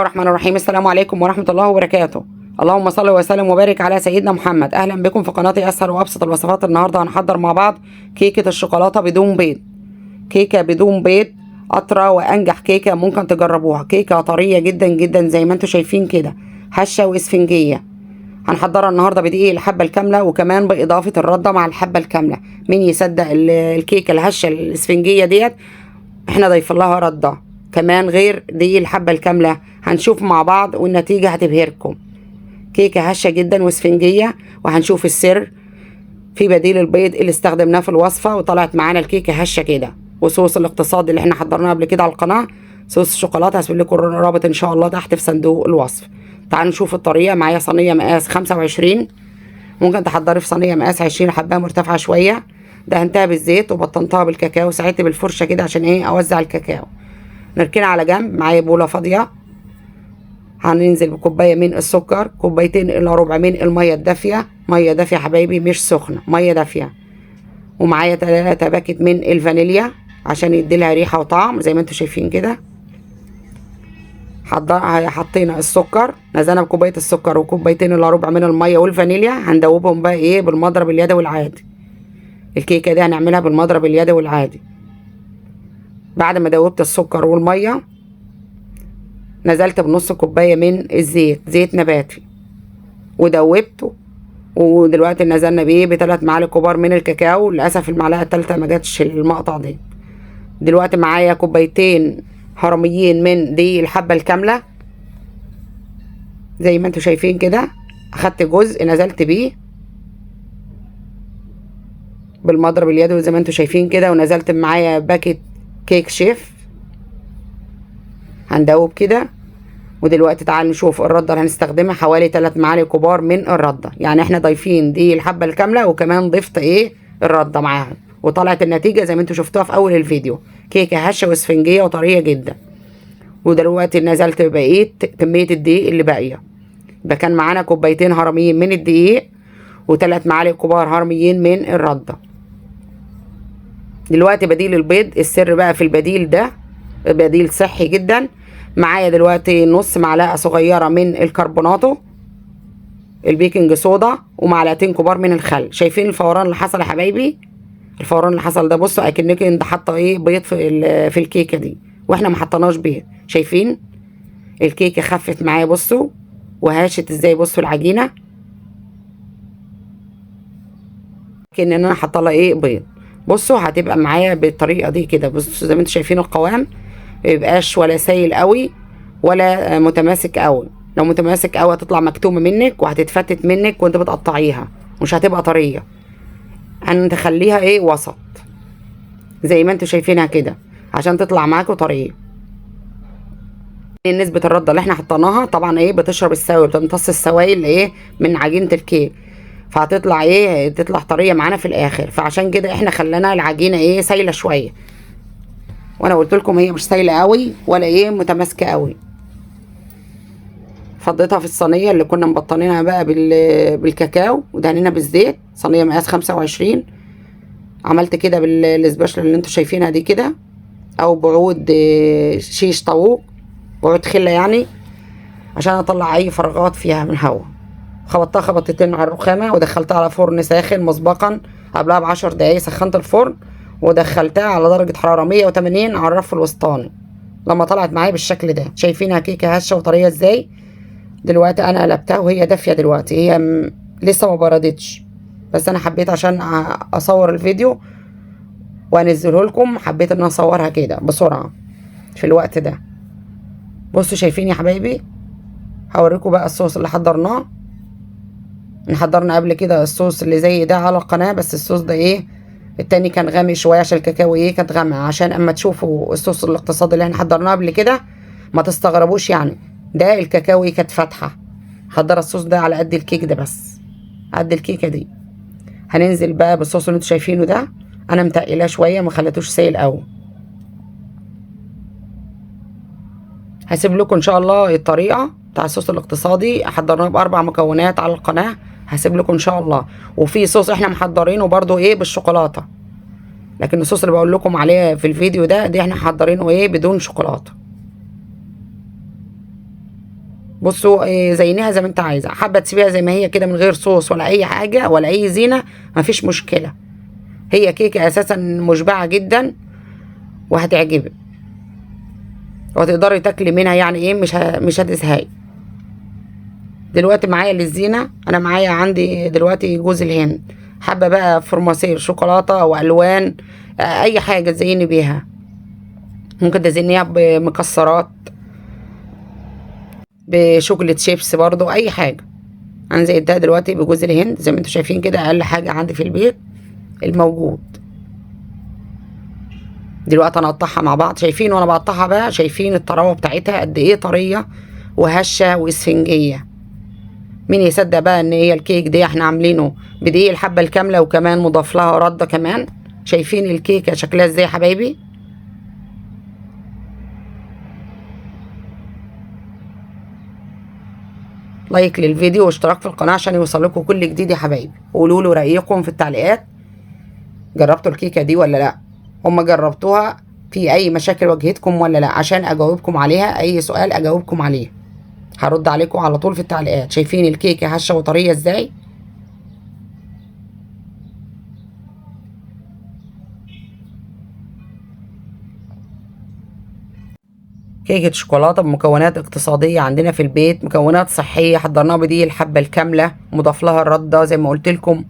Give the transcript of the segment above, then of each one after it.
الرحمن الرحيم. السلام عليكم ورحمة الله وبركاته. اللهم صل وسلم وبارك على سيدنا محمد. أهلا بكم في قناتي أسهل وأبسط الوصفات. النهاردة هنحضر مع بعض كيكة الشوكولاتة بدون بيض. كيكة بدون بيض أطرى وأنجح كيكة ممكن تجربوها. كيكة طرية جدا جدا زي ما انتم شايفين كده، هشة وإسفنجية. هنحضرها النهارده بدقيق الحبة الكاملة وكمان بإضافة الردة مع الحبة الكاملة. مين يصدق الكيكة الهشة الإسفنجية ديت احنا ضايفين لها ردة كمان غير دي الحبة الكاملة. هنشوف مع بعض والنتيجة هتبهركم. كيكة هشة جدا واسفنجية، وهنشوف السر في بديل البيض اللي استخدمناه في الوصفة وطلعت معانا الكيكة هشة كده. وصوص الاقتصادي اللي احنا حضرناه قبل كده على القناة، صوص الشوكولاتة، هسيب لكم الرابط ان شاء الله تحت في صندوق الوصف. تعالوا نشوف الطريقة. معايا صينية مقاس 25، ممكن تحضري في صينية مقاس 20 حباية مرتفعة شوية. دهنتها بالزيت وبطنتها بالكاكاو، ساعدت بالفرشة كده عشان اوزع الكاكاو. نركنها على جنب. معايا بولة فاضية، هننزل بكوباية من السكر، كوبايتين الا ربع من المية الدافية. مية دافية حبايبي مش سخنة، مية دافية. ومعايا 3 باكت من الفانيليا عشان يديلها ريحة وطعم زي ما انتوا شايفين كده. حطينا السكر، نزلنا بكوباية السكر وكوبايتين الا ربع من المية والفانيليا. هندوبهم بقى ايه بالمضرب اليدوي العادي. الكيكة دي هنعملها بالمضرب اليدوي العادي. بعد ما دوبت السكر والمية نزلت بنص كوباية من الزيت، زيت نباتي، ودوبته. ودلوقتي نزلنا بيه ب3 معالق كبار من الكاكاو. للأسف المعلقة التالتة ما جاتش المقطع دي. دلوقتي معايا كوبايتين هرميين من دي الحبة الكاملة زي ما انتوا شايفين كده. اخدت جزء نزلت بيه بالمضرب اليدوي زي ما انتوا شايفين كده، ونزلت معايا باكت كيك شيف. هندوب كده. ودلوقتي تعالوا نشوف الردة اللي هنستخدمها. حوالي 3 معالق كبار من الردة، يعني احنا ضايفين دي الحبة الكاملة وكمان ضفت ايه الردة معاها. وطلعت النتيجة زي ما انتوا شفتوها في اول الفيديو، كيكة هشة واسفنجية وطرية جدا. ودلوقتي نزلت ببقية كمية الدقيق اللي باقية. يبقى كان معانا كوبايتين هرميين من الدقيق و3 معالق كبار هرميين من الردة. دلوقتي بديل البيض. السر بقى في البديل ده، بديل صحي جدا. معايا دلوقتي نص معلقة صغيرة من الكربوناتو البيكنج صودا ومعلقتين كبار من الخل. شايفين الفوران اللي حصل يا حبايبي؟ الفوران اللي حصل ده بصوا اكنك انت حاطه ايه بيض في الكيكه دي، واحنا ما حطيناش بيض. شايفين الكيكه خفت معايا بصوا وهاشت ازاي. بصوا العجينه كأن انا حاطه لها ايه بيض. بصوا هتبقى معايا بالطريقه دي كده. بصوا زي ما انتم شايفين القوام ميبقاش ولا سايل قوي ولا متماسك قوي. لو متماسك قوي هتطلع مكتومه منك وهتتفتت منك وانت بتقطعيها، مش هتبقى طريه. هنخليها ايه وسط زي ما انتوا شايفينها كده عشان تطلع معاكوا طريه. نسبه الرده اللي احنا حطيناها طبعا ايه بتشرب السوائل، بتمتص السوائل ايه من عجينه الكيك، فهتطلع ايه تطلع طريه معانا في الاخر. فعشان كده احنا خلينا العجينه ايه سايله شويه، وانا قلت لكم هي مش سايله قوي ولا ايه متماسكه قوي. فضيتها في الصينيه اللي كنا مبطنينها بقى بالكاكاو ودهنينها بالزيت. صينيه مقاس 25. عملت كده بالسباشله اللي انتوا شايفينها دي كده، او بعود شيش طاووق، بعود خله يعني، عشان اطلع اي فراغات فيها من الهواء. خبطتها خبطتين على الرخامه ودخلتها على فرن ساخن مسبقا قبلها ب10 دقايق. سخنت الفرن ودخلتها على درجه حراره 180 على الرف الوسطاني. لما طلعت معايا بالشكل ده شايفينها كيكه هشه وطريه ازاي. دلوقتي انا قلبتها وهي دافيه. دلوقتي هي لسه ما بردتش، بس انا حبيت عشان اصور الفيديو وانزله لكم، حبيت ان اصورها كده بسرعه في الوقت ده. بصوا شايفين يا حبايبي. هوريكم بقى الصوص اللي حضرناه. حضرنا قبل كده الصوص اللي زي ده على القناه، بس الصوص ده ايه التاني كان غامق شويه عشان الكاكاو ايه كانت غامقه. عشان اما تشوفوا الصوص الاقتصادي اللي احنا حضرناه قبل كده ما تستغربوش يعني. ده الكاكاو كانت فاتحه. حضر الصوص ده على قد الكيك ده، بس قد الكيكه دي. هننزل بقى بالصوص اللي انتوا شايفينه ده. انا متقلاه شويه ما خليتوش سايل قوي. هسيب لكم ان شاء الله الطريقه بتاع الصوص الاقتصادي. حضرناه ب4 مكونات على القناه، هسيب لكم ان شاء الله. وفي صوص احنا محضرينه برضو ايه بالشوكولاته، لكن الصوص اللي بقول لكم عليه في الفيديو ده دي احنا محضرينه ايه بدون شوكولاته. بصوا زينها زي ما انت عايزه، حابه تسيبيها زي ما هي كده من غير صوص ولا اي حاجه ولا اي زينه، مفيش مشكله. هي كيكه اساسا مشبعه جدا وهتعجبك، وهتقدري تاكلي منها يعني ايه، مش هتزهقي. دلوقتي معايا للزينه، انا معايا عندي دلوقتي جوز الهند. حابه بقى فرماسير شوكولاته والوان، اي حاجه تزيني بيها. ممكن تزينيها بمكسرات، بشوكولات شيبس برضو، اي حاجه. انا زيتها دلوقتي بجوز الهند زي ما انتم شايفين كده، اقل حاجه عندي في البيت الموجود. دلوقتي انا اقطعها مع بعض. شايفين وانا بقطعها بقى، شايفين الطراوه بتاعتها قد ايه طريه وهشه واسفنجيه. مين يصدق بقى ان هي الكيك دي احنا عاملينه بدقيق الحبه الكامله، وكمان مضاف لها رده كمان. شايفين الكيكه شكلها ازاي يا حبايبي؟ لايك للفيديو واشتراك في القناه عشان يوصل لكم كل جديد يا حبايبي. وقولوا لي رايكم في التعليقات، جربتوا الكيكه دي ولا لا؟ هما جربتوها؟ في اي مشاكل واجهتكم ولا لا؟ عشان اجاوبكم عليها، اي سؤال اجاوبكم عليه هرد عليكم على طول في التعليقات. شايفين الكيكه هشه وطريه ازاي؟ كيكه شوكولاته بمكونات اقتصاديه عندنا في البيت، مكونات صحيه، حضرناها بدي الحبه الكامله، مضاف لها الرده زي ما قلت لكم.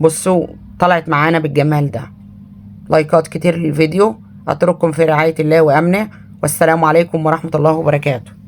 بصوا طلعت معانا بالجمال ده. لايكات كتير للفيديو. اترككم في رعايه الله وامنه، والسلام عليكم ورحمه الله وبركاته.